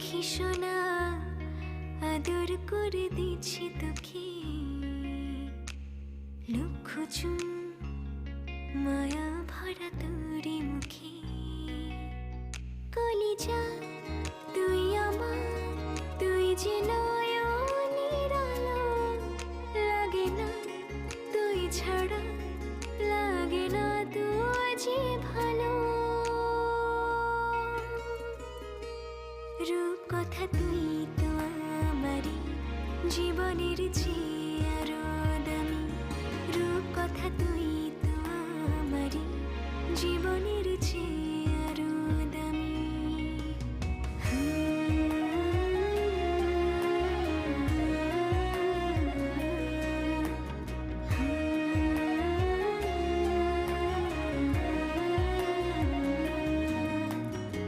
লক্ষ্মী সোনা আদর করে দিচ্ছি তোকে, লক্ষ চুম মায়া ভরা তোরে মুখে। কলিজা তুই আমার, তুই যে নয়নের আলো, লাগে না তুই ছাড়া, লাগে না তুই যে ভালো। রূপ কথা তুই তো আমারই জীবনের চেয়ে